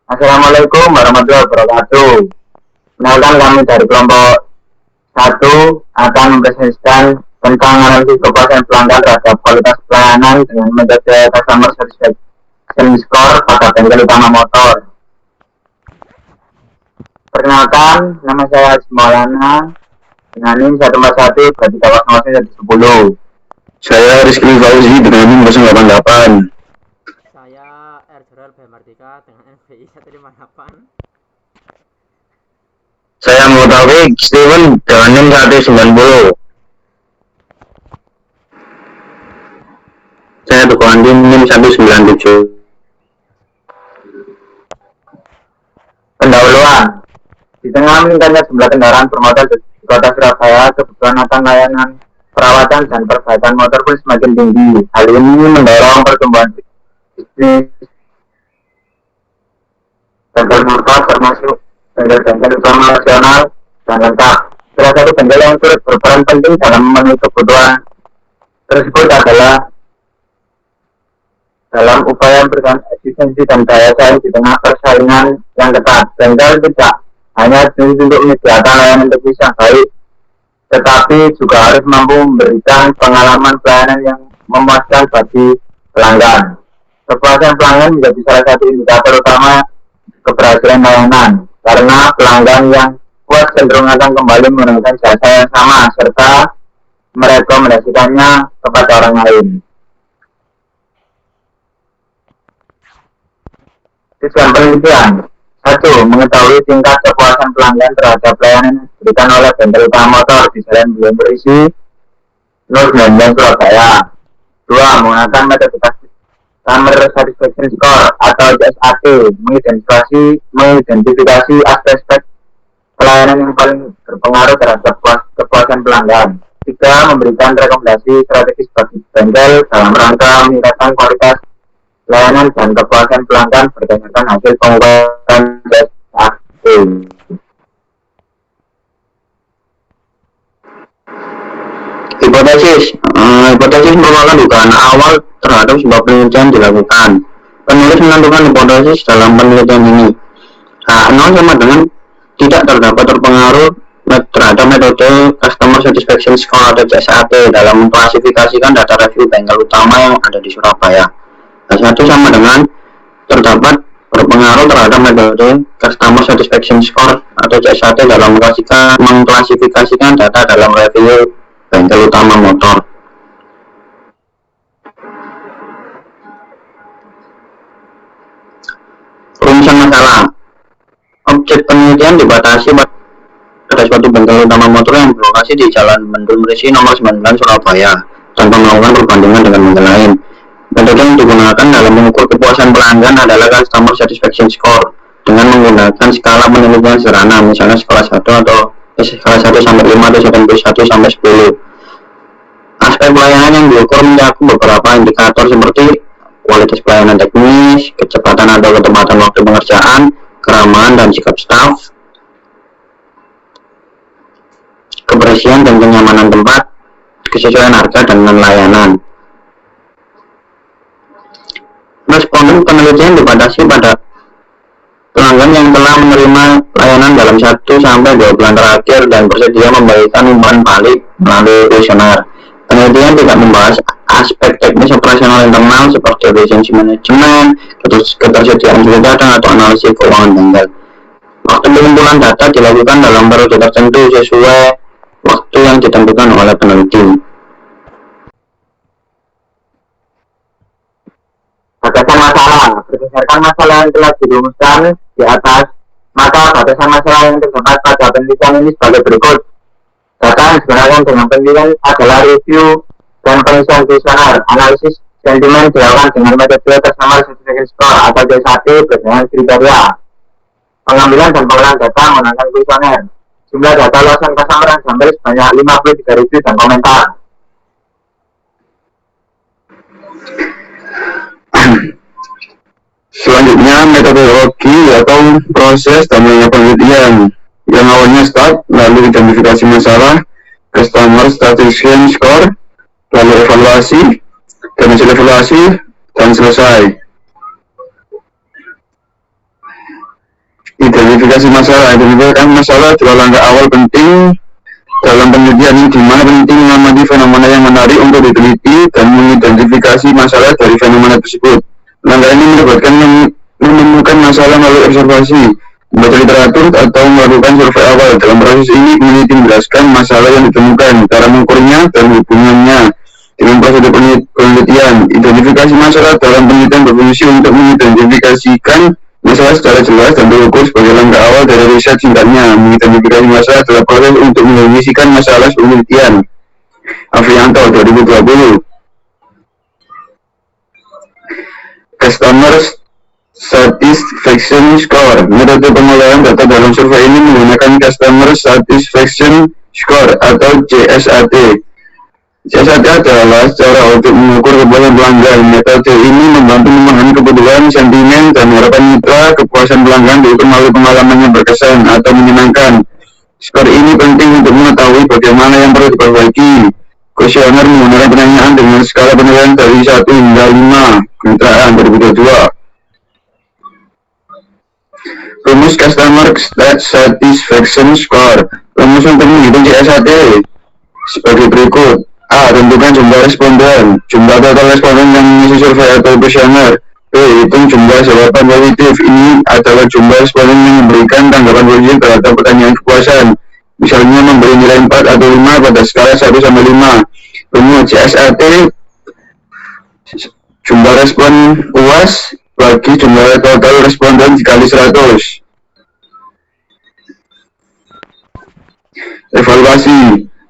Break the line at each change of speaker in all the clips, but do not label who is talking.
Assalamualaikum warahmatullahi wabarakatuh. Kenalkan kami dari kelompok satu akan mempresentasikan tentang analisis kepuasan pelanggan terhadap kualitas pelayanan dengan metode customer satisfaction score pada bengkel utama motor. Perkenalkan, nama saya Haji Maulana dengan NIM 141 berarti kawasan 10.
Saya Rizky Fauzi dengan NIM 088.
Saya Erjurel B. Martika dengan NBI 158.
Saya Mutaufik Steven dengan NIM 190. Saya Tuku Andin NIM 197.
Pendahuluan. Di tengah meningkatnya jumlah kendaraan bermotor di kota Surabaya, kebutuhan akan layanan perawatan dan perbaikan motor pun semakin tinggi. Hal ini mendorong pertumbuhan bisnis bengkel motor termasuk bengkel-bengkel utama nasional dan lengkap. Salah satu bengkel yang turut berperan penting dalam memenuhi kebutuhan tersebut adalah dalam upaya memberikan eksistensi dan daya saing di tengah persaingan yang ketat. Bengkel tidak hanya untuk menyediakan layanan teknis yang baik, tetapi juga harus mampu memberikan pengalaman pelayanan yang memuaskan bagi pelanggan. Kepuasan pelanggan menjadi salah satu indikator utama keberhasilan layanan, karena pelanggan yang puas cenderung akan kembali menggunakan jasa yang sama serta merekomendasikannya kepada orang lain. Tujuan penelitian: 1. Mengetahui tingkat kepuasan pelanggan terhadap pelayanan yang diberikan oleh bengkel utama motor di Jalan Belum Berisi, Nur 19 Surabaya. 2. Menggunakan metode Customer Satisfaction Score atau CSAT, mengidentifikasi aspek-aspek pelayanan yang paling berpengaruh terhadap kepuasan pelanggan. 3. Memberikan rekomendasi strategis bagi bengkel dalam rangka meningkatkan kualitas layanan dan kepuasan pelanggan berdasarkan hasil pengukuran CSAT.
Hipotesis merupakan dugaan awal terhadap sebuah penelitian dilakukan. Penulis menentukan hipotesis dalam penelitian ini. H0 sama dengan tidak terdapat terpengaruh terhadap metode Customer Satisfaction Score atau CSAT dalam mengklasifikasikan data review bengkel utama yang ada di Surabaya. H1 sama dengan terdapat berpengaruh terhadap metode Customer Satisfaction Score atau CSAT dalam mengklasifikasikan data dalam review bengkel utama motor. Rumusan masalah. Objek penelitian dibatasi pada suatu bengkel utama motor yang berlokasi di Jalan Bendul Merisi nomor 9 Surabaya tanpa melakukan perbandingan dengan bengkel lain. Metode yang digunakan dalam mengukur kepuasan pelanggan adalah Customer Satisfaction Score dengan menggunakan skala penelitian sederhana, misalnya skala 1 atau skala 1 sampai 5 atau 1 sampai 10. Aspek pelayanan yang diukur mencakup beberapa indikator seperti kualitas pelayanan teknis, kecepatan atau ketepatan waktu pengerjaan, keramahan dan sikap staf, kebersihan dan kenyamanan tempat, kesesuaian harga dan layanan. Responden penelitian dibatasi pada pelanggan yang telah menerima layanan dalam 1 sampai 2 bulan terakhir dan bersedia membagikan umpan balik melalui kuesioner. Penelitian tidak membahas aspek teknis operasional internal seperti efisiensi manajemen, ketersediaan suku cadang atau analisis keuangan bengkel. Waktu pengumpulan data dilakukan dalam periode tertentu sesuai waktu yang ditentukan oleh peneliti.
Batasan masalah. Berdasarkan masalah yang telah dirumuskan di atas, maka batasan masalah yang terdapat pada penelitian ini sebagai berikut. Data yang digunakan dengan penelitian adalah review dan pengisian kuesioner. Analisis sentimen dilakukan dengan metode Customer Satisfaction Score atau CSAT berdasarkan kriteria. Pengambilan dan pengolahan data menggunakan kuesioner. Jumlah data luasan customer yang diambil sebanyak 53 review dan komentar.
Selanjutnya, metodologi atau proses dan penelitian yang awalnya start, lalu identifikasi masalah, Customer Satisfaction Score, lalu evaluasi, dan hasil evaluasi, dan selesai. Identifikasi masalah. Identifikasi masalah adalah langkah awal penting dalam penelitian ini, di mana peneliti mengamati fenomena yang menarik untuk diteliti dan mengidentifikasi masalah dari fenomena tersebut. Langkah ini melibatkan menemukan masalah melalui observasi, membaca literatur, atau melakukan survei awal. Dalam proses ini, peneliti menjelaskan masalah yang ditemukan, cara mengukurnya, dan hubungannya dengan prosedur penelitian. Identifikasi masalah dalam penelitian berfungsi untuk mengidentifikasikan masalah secara jelas dan terukur sebagai langkah awal dari riset singkatnya. Mengidentifikasi masalah adalah proses untuk mendefinisikan masalah penelitian. Afrianto 2020. Customer Satisfaction Score. Metode pengolahan data dalam survei ini menggunakan Customer Satisfaction Score atau CSAT. CSAT adalah cara untuk mengukur kepuasan pelanggan. Metode ini membantu memahami kebutuhan, sentimen, dan harapan mitra. Kepuasan pelanggan diukur melalui pengalaman yang berkesan atau menyenangkan. Skor ini penting untuk mengetahui bagaimana yang perlu diperbaiki. Kuesioner menggunakan pertanyaan dengan skala penilaian dari 1 hingga 5. Kemitraan 2022. Rumus Customer Satisfaction Score. Rumus untuk menghitung CSAT sebagai berikut. A. Tentukan jumlah responden. Jumlah total responden yang mengisi survei atau kuesioner. B. Hitung jumlah jawaban positif. Ini adalah jumlah responden yang memberikan tanggapan positif terhadap pertanyaan kepuasan. Misalnya memberi nilai 4 atau 5 pada skala 1 sampai 5. Rumus CSAT jumlah respon puas bagi jumlah total responden dikali 100.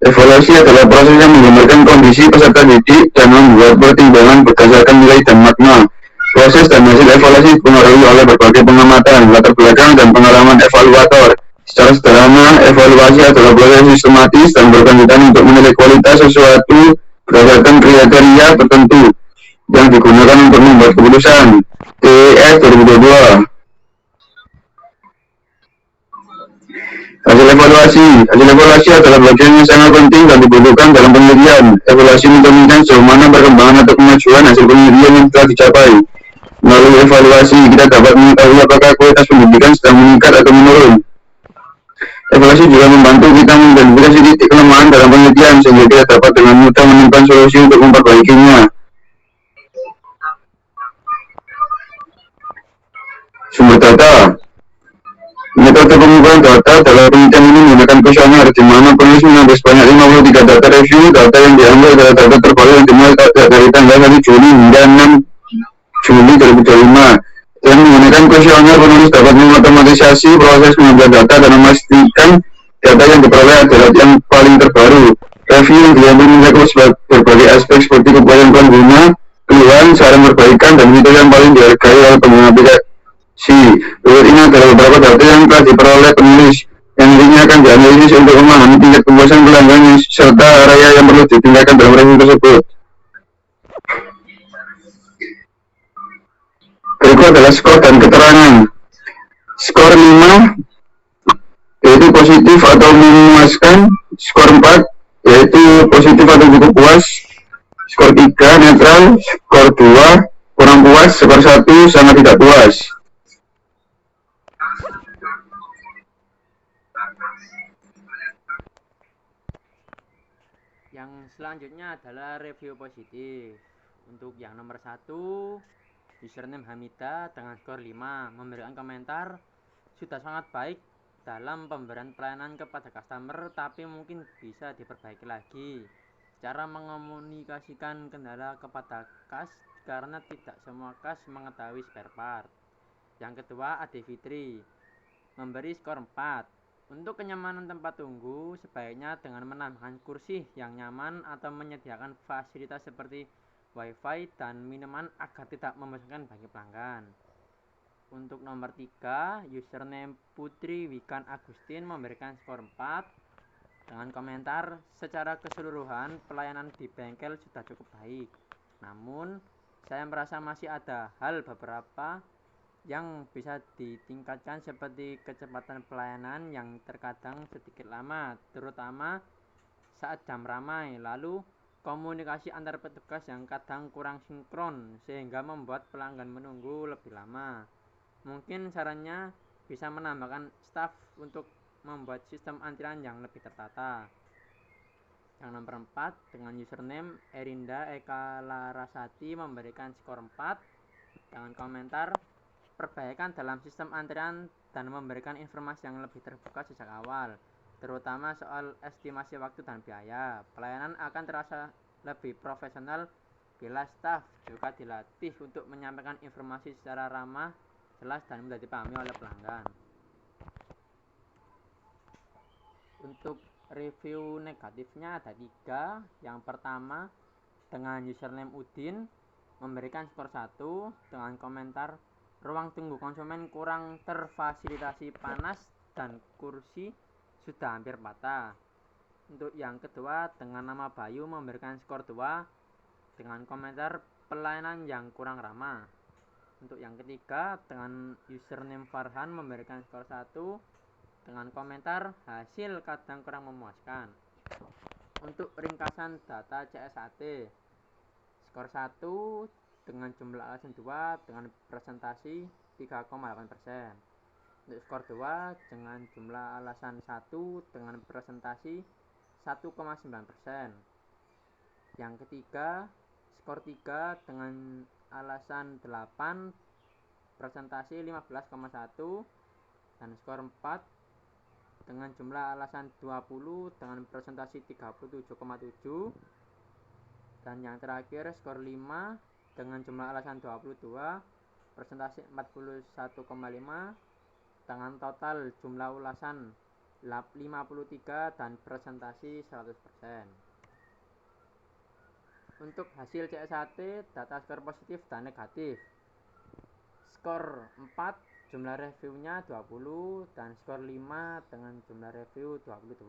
Evaluasi adalah proses yang menggambarkan kondisi peserta didik dan membuat pertimbangan berdasarkan nilai dan makna. Proses dan hasil evaluasi dipengaruhi oleh berbagai pengamatan, latar belakang, dan pengalaman evaluator. Secara sederhana, evaluasi adalah proses sistematis dan berkelanjutan untuk menilai kualitas sesuatu berdasarkan kriteria tertentu yang digunakan untuk membuat keputusan. TES 2022. Hasil evaluasi adalah bagian yang sangat penting dan dibutuhkan dalam penelitian. Evaluasi mencerminkan sejauh mana perkembangan atau kemajuan hasil penelitian yang telah dicapai. Melalui evaluasi, kita dapat mengetahui apakah kualitas pendidikan sedang meningkat atau menurun. Evaluasi juga membantu kita mengidentifikasi titik kelemahan dalam penelitian, sehingga kita dapat dengan mudah menemukan solusi untuk memperbaikinya. Sumber data. Metode pengumpulan data dalam penelitian ini menggunakan kuesioner, di mana penulis mengambil sebanyak 53 data review. Data yang diambil adalah data terbaru yang dimulai dari tanggal 1 Juli hingga 6 Juli 2025. Dengan menggunakan kuesioner, penulis dapat mengotomatisasi proses pengambilan data dan memastikan data yang diperoleh adalah yang paling terbaru. Review yang diambil mencakup berbagai aspek seperti kepuasan pengguna, keluhan, saran perbaikan, dan fitur yang paling dihargai oleh pengguna aplikasi. Berikut ini adalah beberapa data yang telah diperoleh penulis, yang nantinya akan dianalisis untuk memahami tingkat kepuasan pelanggan serta area yang perlu ditingkatkan dalam review tersebut. Berikut adalah skor dan keterangan. Skor 5 yaitu positif atau memuaskan. Skor 4 yaitu positif atau cukup puas. Skor 3 netral. Skor 2 kurang puas. Skor 1 sangat tidak puas.
Yang selanjutnya adalah review positif. Untuk yang nomor 1, username Hamida dengan skor 5, memberikan komentar sudah sangat baik dalam pemberian pelayanan kepada customer, tapi mungkin bisa diperbaiki lagi cara mengomunikasikan kendala kepada kas, karena tidak semua kas mengetahui spare part. Yang kedua, Ade Fitri memberi skor 4. Untuk kenyamanan tempat tunggu, sebaiknya dengan menambahkan kursi yang nyaman atau menyediakan fasilitas seperti wifi dan minuman agar tidak membosankan bagi pelanggan. Untuk nomor 3, username Putri Wikan Agustin memberikan skor 4 dengan komentar secara keseluruhan pelayanan di bengkel sudah cukup baik. Namun, saya merasa masih ada hal beberapa yang bisa ditingkatkan seperti kecepatan pelayanan yang terkadang sedikit lama, terutama saat jam ramai. Lalu, komunikasi antar petugas yang kadang kurang sinkron sehingga membuat pelanggan menunggu lebih lama. Mungkin sarannya bisa menambahkan staf untuk membuat sistem antrian yang lebih tertata. Yang nomor 4, dengan username Erinda Eka Larasati memberikan skor 4 dengan komentar perbaikan dalam sistem antrian dan memberikan informasi yang lebih terbuka sejak awal, terutama soal estimasi waktu dan biaya. Pelayanan akan terasa lebih profesional bila staf juga dilatih untuk menyampaikan informasi secara ramah, jelas, dan mudah dipahami oleh pelanggan. Untuk review negatifnya ada 3. Yang pertama, dengan username Udin memberikan skor 1 dengan komentar ruang tunggu konsumen kurang terfasilitasi panas dan kursi sudah hampir patah. Untuk yang kedua, dengan nama Bayu memberikan skor 2 dengan komentar pelayanan yang kurang ramah. Untuk yang ketiga, dengan username Farhan memberikan skor 1 dengan komentar hasil kadang kurang memuaskan. Untuk ringkasan data CSAT, skor 1 dengan jumlah alasan 2 dengan presentasi 3,8%. Untuk skor 2 dengan jumlah alasan 1 dengan presentasi 1,9%. Yang ketiga, skor 3 dengan alasan 8 presentasi 15,1, dan skor 4 dengan jumlah alasan 20 dengan presentasi 37,7, dan yang terakhir skor 5 dengan jumlah alasan 22 presentasi 41,5 dengan total jumlah ulasan 53 dan presentasi 100%. Untuk hasil CSAT, data skor positif dan negatif. Skor 4 jumlah reviewnya 20 dan skor 5 dengan jumlah review 22.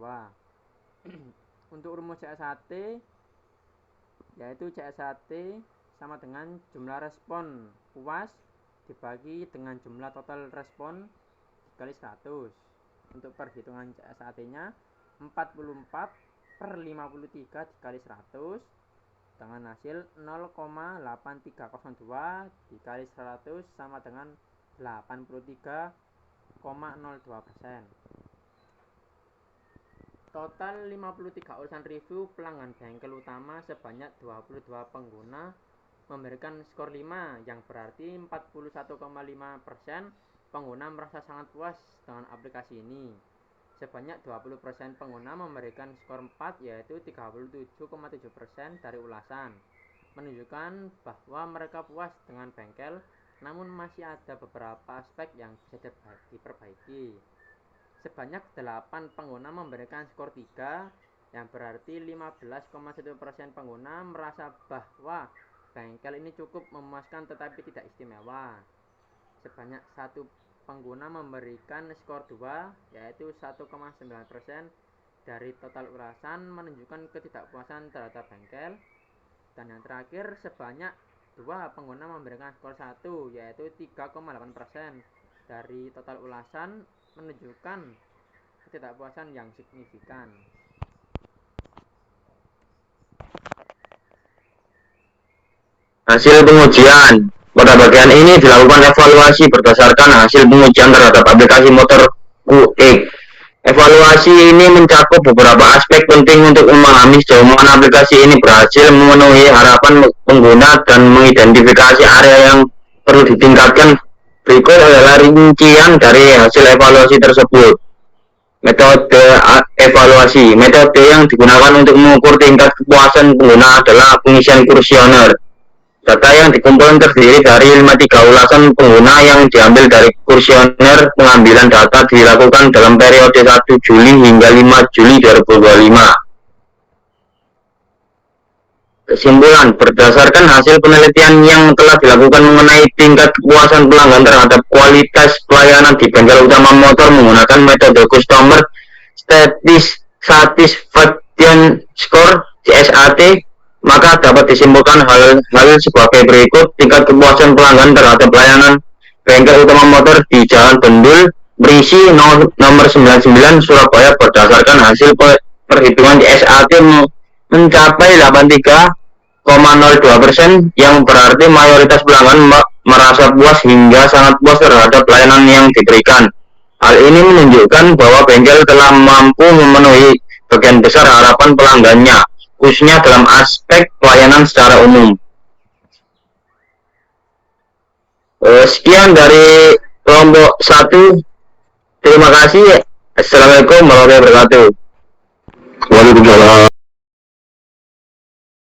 Untuk rumus CSAT, yaitu CSAT sama dengan jumlah respon puas dibagi dengan jumlah total respon dikali 100. Untuk perhitungan CSAT-nya 44/53 dikali 100 dengan hasil 0,8302 dikali 100 sama dengan 83,02%. Total 53 urusan review pelanggan bengkel utama sebanyak 22 pengguna memberikan skor 5, yang berarti 41,5% pengguna merasa sangat puas dengan aplikasi ini. Sebanyak 20% pengguna memberikan skor 4, yaitu 37,7% dari ulasan, menunjukkan bahwa mereka puas dengan bengkel, namun masih ada beberapa aspek yang bisa diperbaiki. Sebanyak 8 pengguna memberikan skor 3, yang berarti 15,1% pengguna merasa bahwa bengkel ini cukup memuaskan tetapi tidak istimewa. Sebanyak 1 pengguna memberikan skor 2, yaitu 1,9% dari total ulasan, menunjukkan ketidakpuasan terhadap bengkel. Dan yang terakhir, sebanyak 2 pengguna memberikan skor 1, yaitu 3,8% dari total ulasan, menunjukkan ketidakpuasan yang signifikan.
Hasil pengujian. Pada bagian ini dilakukan evaluasi berdasarkan hasil pengujian terhadap aplikasi motor QX. Evaluasi ini mencakup beberapa aspek penting untuk memahami sejauh mana aplikasi ini berhasil memenuhi harapan pengguna dan mengidentifikasi area yang perlu ditingkatkan. Berikut adalah rincian dari hasil evaluasi tersebut. Metode evaluasi. Metode yang digunakan untuk mengukur tingkat kepuasan pengguna adalah pengisian kuesioner. Data yang dikumpulkan terdiri dari 53 ulasan pengguna yang diambil dari kuesioner. Pengambilan data dilakukan dalam periode 1 Juli hingga 5 Juli 2025. Kesimpulan, berdasarkan hasil penelitian yang telah dilakukan mengenai tingkat kepuasan pelanggan terhadap kualitas pelayanan di bengkel utama motor menggunakan metode Customer Satisfaction Score (CSAT), maka dapat disimpulkan hal sebagai berikut. Tingkat kepuasan pelanggan terhadap pelayanan bengkel utama motor di Jalan Bendul, Berisi, nomor 99, Surabaya berdasarkan hasil perhitungan CSAT mencapai 83,02%, yang berarti mayoritas pelanggan merasa puas hingga sangat puas terhadap pelayanan yang diberikan. Hal ini menunjukkan bahwa bengkel telah mampu memenuhi bagian besar harapan pelanggannya, khususnya dalam aspek pelayanan secara umum. Sekian dari kelompok 1. Terima kasih. Assalamualaikum warahmatullahi wabarakatuh.
Waalaikumsalam.